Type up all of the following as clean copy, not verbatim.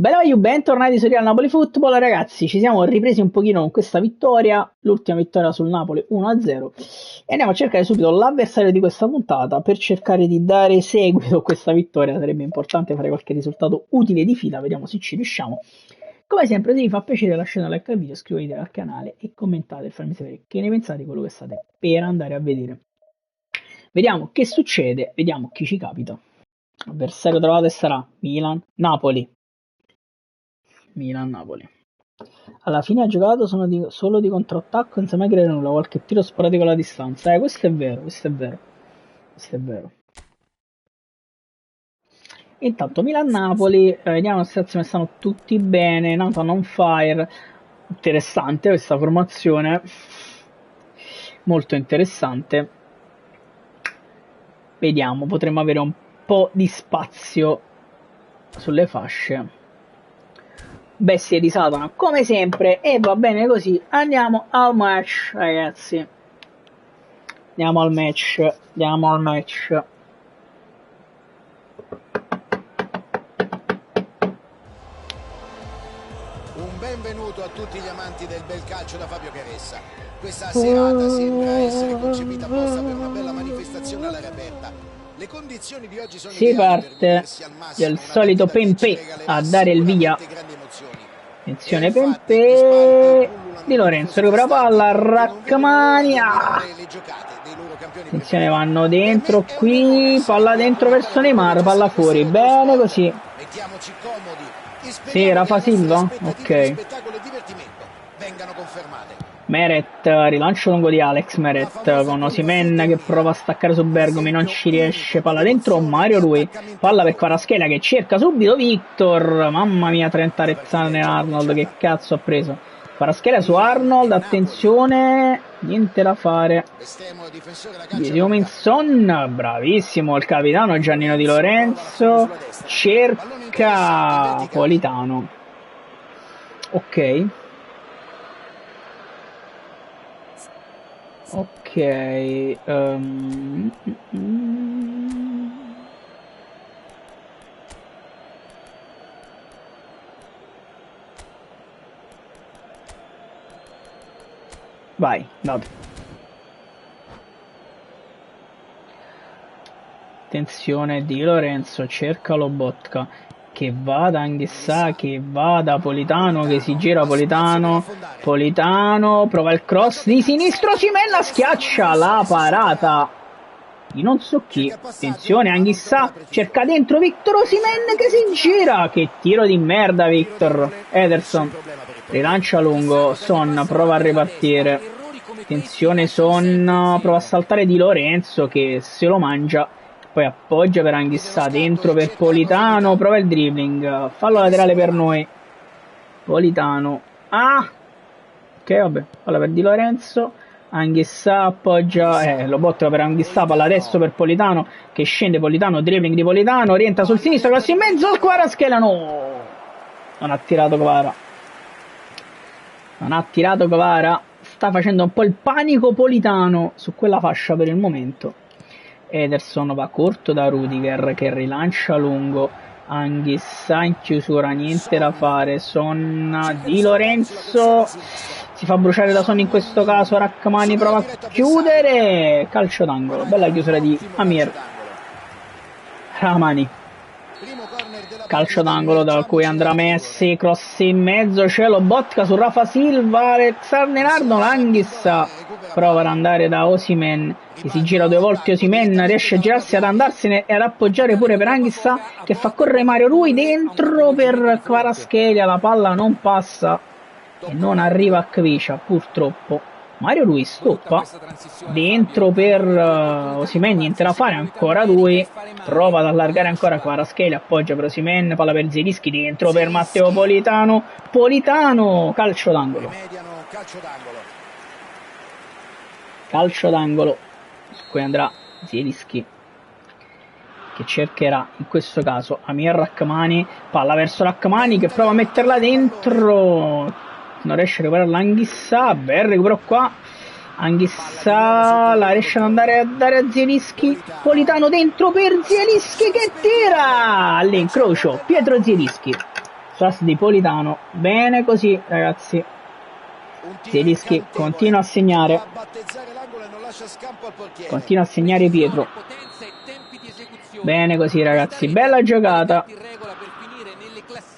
Bella bentornati su Real Napoli Football, ragazzi, ci siamo ripresi un pochino con questa vittoria, l'ultima vittoria sul Napoli 1-0 e andiamo a cercare subito l'avversario di questa puntata per cercare di dare seguito a questa vittoria. Sarebbe importante fare qualche risultato utile di fila, vediamo se ci riusciamo. Come sempre, se vi fa piacere lasciate un like al video, iscrivetevi al canale e commentate per farmi sapere che ne pensate di quello che state per andare a vedere. Vediamo che succede, vediamo chi ci capita. Avversario trovato sarà Milan-Napoli. Milan-Napoli. Alla fine ha giocato solo di controattacco senza mai creare nulla, qualche tiro sporadico alla distanza. Questo è vero, questo è vero. Questo è vero. Intanto Milan-Napoli, vediamo se stanno tutti bene. Nathan on fire. Interessante questa formazione. Molto interessante. Vediamo, potremmo avere un po' di spazio sulle fasce. Bestie di Satana come sempre, e va bene così. Andiamo al match, ragazzi. Andiamo al match. Un benvenuto a tutti gli amanti del bel calcio da Fabio Caressa. Questa serata sembra essere concepita apposta per una bella manifestazione all'aria aperta. Le condizioni di oggi sono si parte del solito Pempè a dare il via. Attenzione Pempè di Lorenzo, recupera palla, Rachmania. Attenzione, vanno dentro qui, palla dentro verso Neymar, palla fuori, bene così. Sì, Rafa Silva, ok. Meret, rilancio lungo di Alex Meret con Osimhen che prova a staccare su Bergomi, non ci riesce, palla dentro Mario Rui, palla per Kvaratskhelia che cerca subito Victor, mamma mia, 30 rezzane Arnold, che cazzo ha preso? Kvaratskhelia su Arnold, attenzione, niente da fare. Huminson, bravissimo il capitano Giannino Di Lorenzo, cerca Politano, ok. Vai, dato. Attenzione Di Lorenzo, cerca Lobotka, che vada Anghissà, che vada Politano, che si gira Politano, prova il cross di sinistro, Osimhen schiaccia la parata di non so chi. Attenzione Anghissà, cerca dentro Victor Osimhen che si gira, che tiro di merda Victor. Ederson rilancia lungo, Son prova a ripartire, attenzione Son, prova a saltare Di Lorenzo che se lo mangia, poi appoggia per Anghissà, dentro per Politano, prova il dribbling, fallo laterale per noi, Politano, ok vabbè, palla per Di Lorenzo, Anghissà appoggia, lo botta per Anghissà, palla adesso per Politano, che scende Politano, dribbling di Politano, rientra sul sinistro, cross in mezzo, Kvaratskhelia, no, non ha tirato Kvara, sta facendo un po' il panico Politano su quella fascia per il momento. Ederson va corto da Rudiger che rilancia lungo, Anghissà in chiusura, niente da fare, Son, Di Lorenzo si fa bruciare da Son in questo caso, Rachmani prova a chiudere, calcio d'angolo, bella chiusura di Amir Rahmani, calcio d'angolo da cui andrà Messi, cross in mezzo, c'è Lobotka su Rafa Silva, Alexander Arnold, Anghissà prova ad andare da Osimhen che si gira due volte, Osimhen riesce a girarsi, ad andarsene e ad appoggiare pure per Anghissà che fa correre Mario Rui dentro per Kvaratskhelia, la palla non passa e non arriva a Kvicia purtroppo. Mario Rui stoppa, dentro per Osimhen, niente da fare, ancora Rui, prova ad allargare ancora Kvaratskhelia, appoggia per Osimhen, palla per Zielinski, dentro per Matteo Politano, calcio d'angolo su cui andrà Zielinski che cercherà in questo caso Amir Rachmani, palla verso Rachmani che prova a metterla dentro, non riesce a recuperare Anghissà, bel recupero qua, Anghissà la riesce ad andare a dare a Zielinski, Politano dentro per Zielinski che tira all'incrocio, Pietro Zielinski cross di Politano, bene così ragazzi. Zielinski continua a segnare, continua a segnare Pietro, bene così ragazzi, bella giocata.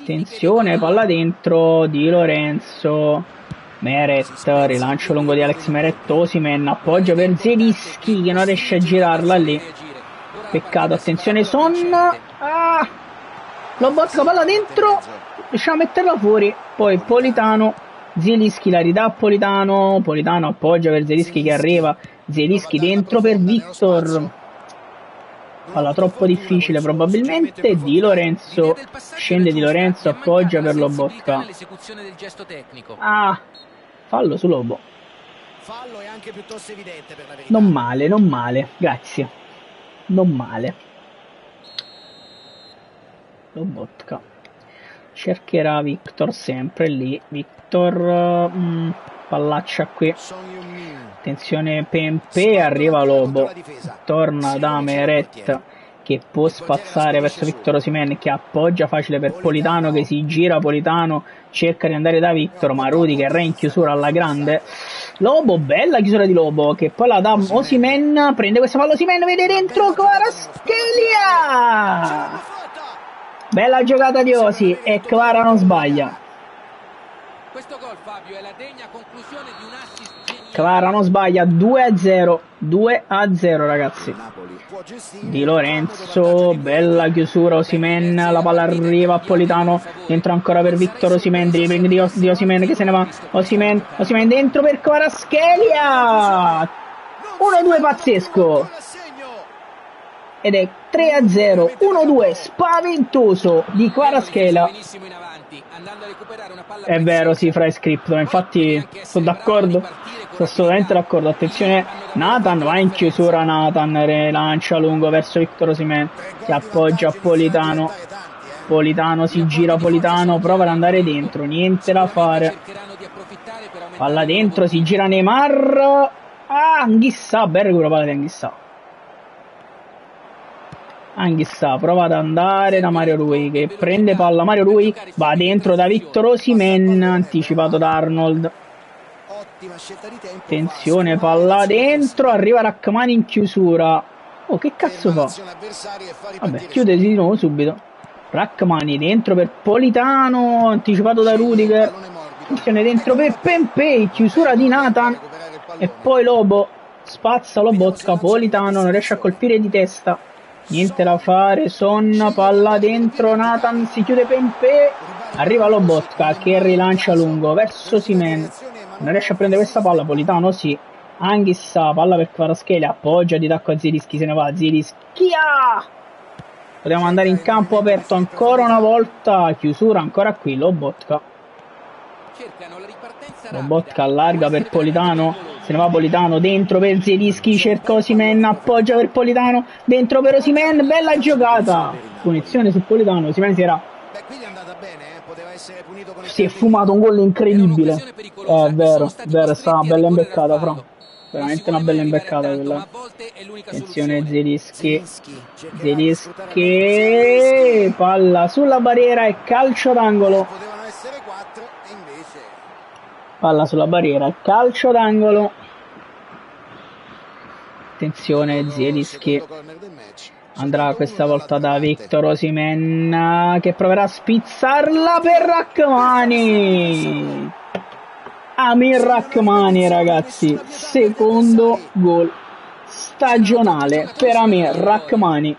Attenzione, palla dentro Di Lorenzo, Meret, rilancio lungo di Alex Meret, Osimhen appoggia per Zielinski che non riesce a girarla lì, peccato. Attenzione Son, Lobotka, palla dentro, riusciamo a metterla fuori, poi Politano, Zielinski la ridà a Politano, Politano appoggia per Zielinski che arriva, Zielinski dentro per Victor, palla troppo difficile probabilmente, Di Lorenzo, scende Di Lorenzo, appoggia per Lobotka, fallo su Lobo, non male, grazie, non male. Lobotka cercherà Victor sempre lì, Victor, pallaccia qui, attenzione Pempe, arriva Lobo, torna da Meret che può spazzare verso Victor Osimhen che appoggia facile per Politano che si gira, Politano cerca di andare da Victor ma Rudiger è in chiusura alla grande, Lobo, bella chiusura di Lobo che poi la dà Osimhen, prende questa palla Osimhen, vede dentro Kvaratskhelia. Bella giocata di Osi e Kvara non sbaglia. Questo gol, Fabio, è la degna conclusione di un assist geniale. Kvara non sbaglia, 2-0, 2-0 ragazzi. Di Lorenzo, bella chiusura Osimhen, la palla arriva a Politano, dentro ancora per Victor Osimhen, dribbling di Osimhen che se ne va, Osimhen dentro per Kvaratskhelia. 1-2 pazzesco. Ed è 3-0, 1-2 spaventoso di Kvaratskhelia. È vero, sì, fra iscritto, infatti sono d'accordo, sono assolutamente d'accordo. Attenzione, Nathan va in chiusura, Nathan rilancia lungo verso Victor Osimhen che appoggia a Politano, Politano si gira, Politano prova ad andare dentro, niente da fare, palla dentro, si gira Neymar, Anghissà, bel recupero palla di Anghissà, prova ad andare da Mario Rui che prende palla, Mario Rui va dentro da Victor Osimhen, anticipato da Arnold. Attenzione, palla dentro, arriva Rachmani in chiusura. Oh, che cazzo fa? Vabbè, chiude di nuovo subito. Rachmani dentro per Politano, anticipato da Rudiger. Attenzione, dentro per Pempe, chiusura di Nathan. E poi Lobo spazza Lobotka, Politano non riesce a colpire di testa. Niente da fare, Son, palla dentro, Nathan, si chiude Pempe, arriva Lobotka che rilancia lungo verso Osimhen, non riesce a prendere questa palla, Politano sì, Anghissà, palla per Kvaratskhelia, appoggia di tacco a Zielinski, se ne va, Zielinski, dobbiamo andare in campo aperto ancora una volta, chiusura ancora qui, Lobotka allarga per Politano, se ne va Politano, dentro per Zielinski, cerca Osimhen, appoggia per Politano, dentro per Osimhen, bella giocata, punizione su Politano, Osimhen si è fumato un gol incredibile, è vero, è stata una bella imbeccata, Fra. Veramente una bella imbeccata quella. Attenzione Zielinski, palla sulla barriera e calcio d'angolo. Palla sulla barriera, calcio d'angolo. Attenzione Zielinski, andrà questa volta da Victor Osimhen che proverà a spizzarla per Rachmani. Amir Rachmani ragazzi, secondo gol stagionale per Amir Rachmani.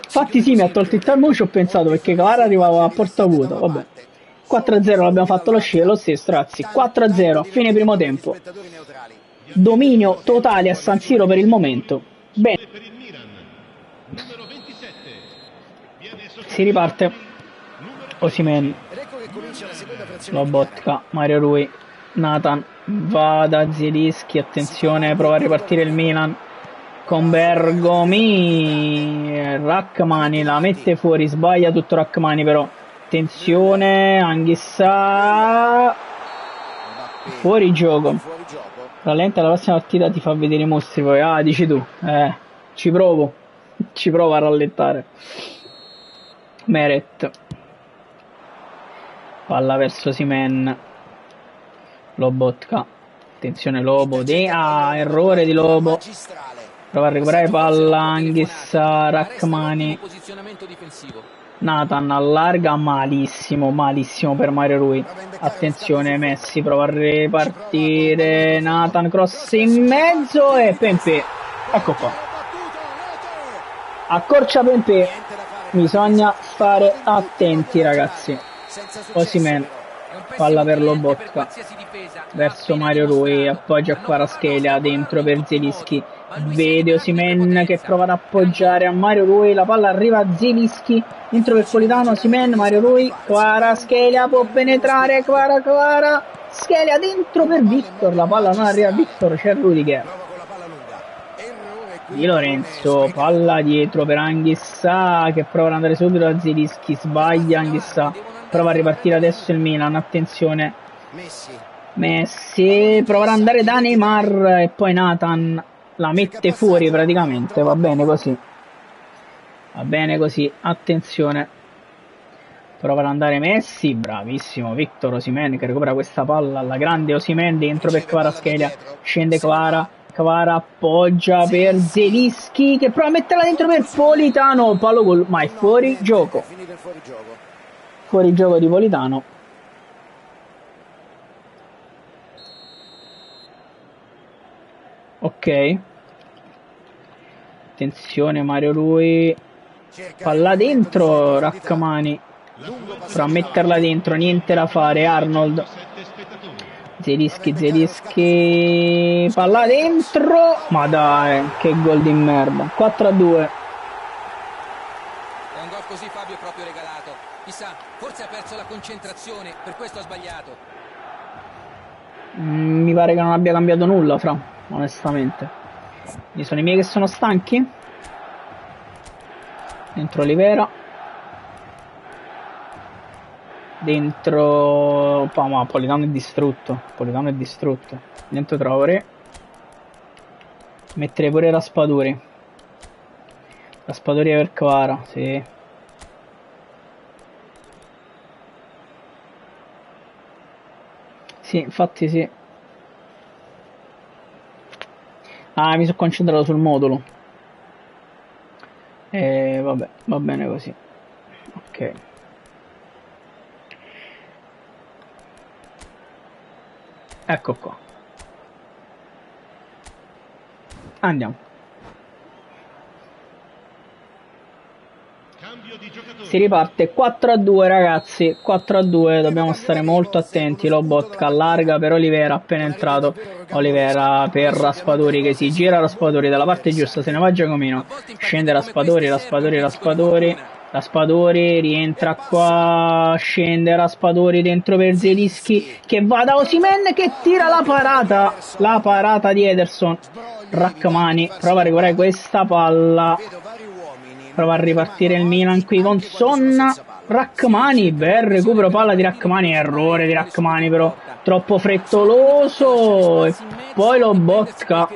Infatti sì, mi ha tolto il time, ci ho pensato perché Kvara arrivava a porta vuota. Vabbè, 4-0 l'abbiamo fatto lo stesso ragazzi, 4-0 a fine primo tempo, dominio totale a San Siro per il momento. Bene, si riparte. Osimhen, Lobotka, Mario Rui, Nathan va da Zielinski, attenzione, prova a ripartire il Milan con Bergomi, Rachmani la mette fuori, sbaglia tutto Rachmani però, attenzione, Anghissà, fuori gioco, rallenta la prossima partita ti fa vedere i mostri poi, dici tu, ci provo a rallentare. Meret, palla verso Osimhen, Lobotka, attenzione Lobo, errore di Lobo, prova a recuperare palla, Anghissa, Rachmani, Nathan allarga, malissimo per Mario Rui, attenzione Messi, prova a ripartire, Nathan, cross in mezzo e Pepe, ecco qua, accorcia Pepe, bisogna stare attenti ragazzi. Osimhen, palla per Lobotka, verso Mario Rui, appoggia a Kvaratskhelia, dentro per Zielinski, vede Osimhen che prova ad appoggiare a Mario Rui, la palla arriva a Zielinski, dentro per Politano, Osimhen, Mario Rui, Kvaratskhelia può penetrare, Kvaratskhelia dentro per Victor, la palla non arriva a Victor, c'è Rudiger. Di Lorenzo, palla dietro per Anghissa che prova ad andare subito da Zielinski, sbaglia Anghissa, prova a ripartire adesso il Milan, attenzione Messi, prova ad andare da Neymar e poi Nathan la mette fuori praticamente, va bene così, attenzione, prova ad andare Messi, bravissimo Victor Osimhen che recupera questa palla alla grande, Osimhen dentro per Kvaratskhelia, scende Kvara appoggia per Zielinski che prova a metterla dentro per Politano, palo gol, ma è fuori gioco di Politano. Ok, attenzione Mario Rui, palla dentro, Rachmani prova a metterla dentro, niente da fare, Arnold, Zielinski, palla dentro, ma dai, che gol di merda, 4-2. È un gol così Fabio è proprio regalato, chissà, forse ha perso la concentrazione, per questo ha sbagliato. Mi pare che non abbia cambiato nulla, Fra, onestamente. Ci sono i miei che sono stanchi. Dentro Olivera. Dentro ma Politano è distrutto, dentro Traoré, mettere pure Raspadori per Kvara, sì, infatti sì, mi sono concentrato sul modulo, vabbè, va bene così, ok. Ecco qua. Andiamo. Si riparte 4-2 ragazzi, 4-2, dobbiamo stare molto attenti, Lobotka allarga per Olivera, appena entrato, Olivera per Raspadori che si gira, Raspadori dalla parte giusta, se ne va Giacomino, scende Raspadori rientra qua, scende Raspadori dentro per Zielinski che va da Osimhen che tira la parata di Ederson, Rachmani prova a recuperare questa palla, prova a ripartire il Milan qui con Son, Rachmani, bel recupero palla di Rachmani, errore di Rachmani però troppo frettoloso e poi Lobotka.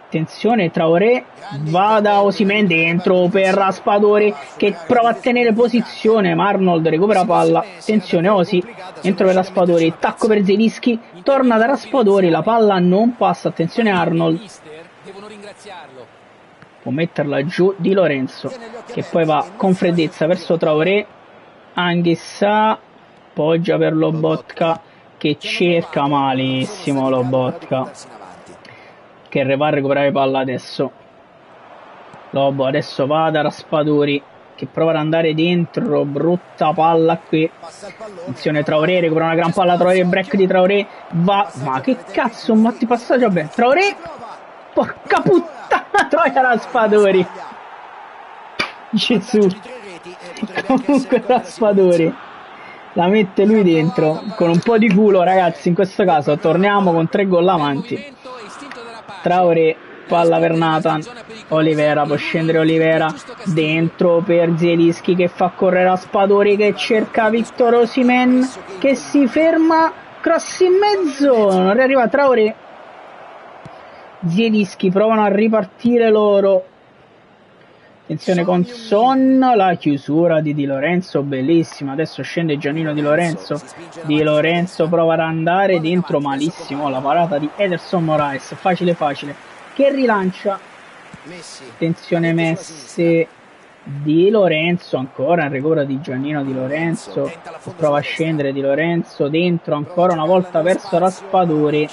Attenzione, Traoré va da Osimhen dentro per Raspadori che prova a tenere posizione, ma Arnold recupera palla, attenzione Osi, dentro per Raspadori, tacco per Zielinski, torna da Raspadori, la palla non passa, attenzione Arnold, può metterla giù Di Lorenzo che poi va con freddezza verso Traoré, Anghissa, poggia per Lobotka che cerca malissimo Lobotka che va a recuperare palla adesso, Lobo adesso va da Raspadori che prova ad andare dentro, brutta palla qui, attenzione Traoré, recupera una gran palla Traoré, break di Traoré, va, ma che cazzo, un batti passaggio bene, Traoré, porca puttana, troia Raspadori, Gesù, comunque Raspadori la mette lui dentro, con un po' di culo ragazzi, in questo caso torniamo con 3 gol avanti. Traoré, palla per Nathan, Olivera, può scendere Olivera, dentro per Zielinski che fa correre Raspadori che cerca Victor Osimhen che si ferma, cross in mezzo, non arriva Traoré, Zielinski provano a ripartire loro, Attenzione con Son, la chiusura di Di Lorenzo, bellissima. Adesso scende Giannino Di Lorenzo. Di Lorenzo prova ad andare dentro malissimo. La parata di Ederson Moraes, facile facile, che rilancia. Attenzione Messi. Di Lorenzo ancora in recupero di Giannino Di Lorenzo. Prova a scendere Di Lorenzo dentro ancora una volta verso Raspadori.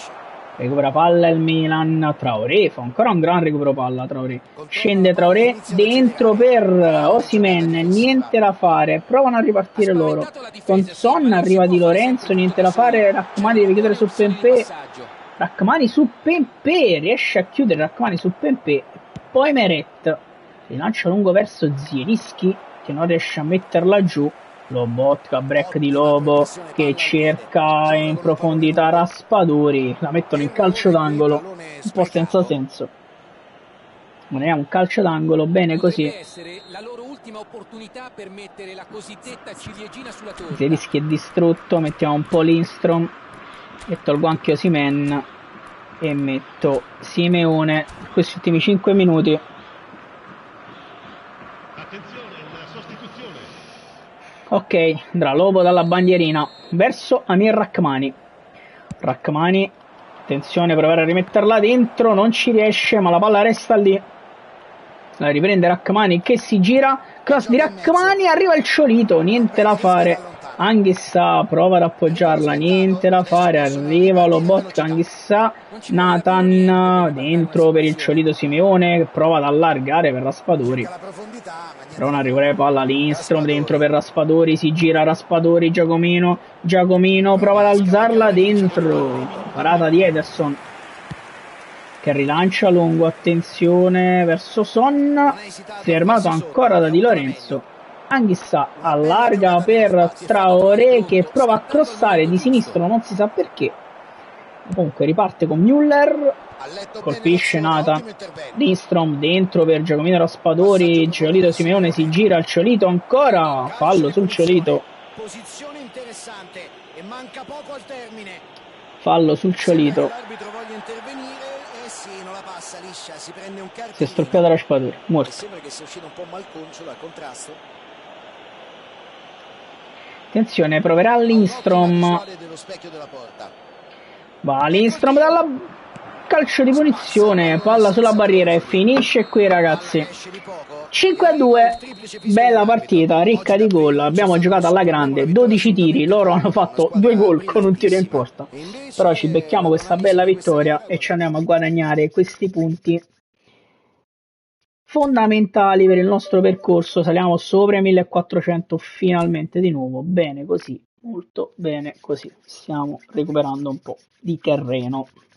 Recupera palla il Milan. Traoré fa ancora un gran recupero palla. Traoré scende, Traoré dentro per Osimhen, niente da fare, provano a ripartire loro con Son, arriva Di Lorenzo, niente da fare, Rachmani deve chiudere su Pempé, Rachmani su Pempé, riesce a chiudere Rachmani su Pempé, poi Meret rilancia lungo verso Zielinski che non riesce a metterla giù. Lobotka, break di Lobo che cerca in profondità Raspadori, la mettono in calcio d'angolo, un po' senza senso, non è un calcio d'angolo, bene così. Zielinski è distrutto, mettiamo un po' Lindstrom, metto il anche Osimhen e metto Simeone questi ultimi 5 minuti. Ok, andrà Lobo dalla bandierina verso Amir Rachmani. Rachmani, attenzione, provare a rimetterla dentro, non ci riesce, ma la palla resta lì. La riprende Rachmani che si gira, cross di Rachmani, arriva il Ciolito, niente da fare. Anghissà prova ad appoggiarla, niente da fare, arriva Lobotka, Anghissà, Nathan dentro per il Ciolito Simeone che prova ad allargare per Raspadori, provano a arrivare palla Lindstrom dentro per Raspadori, si gira Raspadori, Giacomino prova ad alzarla dentro, parata di Ederson che rilancia lungo, attenzione verso Son, fermato ancora da Di Lorenzo. Anghissà allarga per Traoré che prova a crossare di sinistro, non si sa perché. Comunque riparte con Müller, colpisce Nathan, Lindstrom dentro per Giacomino Raspadori, Ciolito Simeone si gira, il Ciolito ancora, fallo sul Ciolito. Posizione interessante e manca poco al termine. Fallo sul Ciolito. L'arbitro voglia intervenire. Sì, non la passa liscia, si prende un cartellino. Si è storpiato Raspadori, morto. Sembra che sia uscito un po' malconcio dal contrasto. Attenzione, proverà Lindstrom. Va Lindstrom dalla calcio di punizione, palla sulla barriera e finisce qui ragazzi. 5-2, bella partita, ricca di gol, abbiamo giocato alla grande, 12 tiri, loro hanno fatto 2 gol con un tiro in porta. Però ci becchiamo questa bella vittoria e ci andiamo a guadagnare questi punti fondamentali per il nostro percorso. Saliamo sopra i 1400 finalmente di nuovo, bene così, molto bene così, stiamo recuperando un po' di terreno.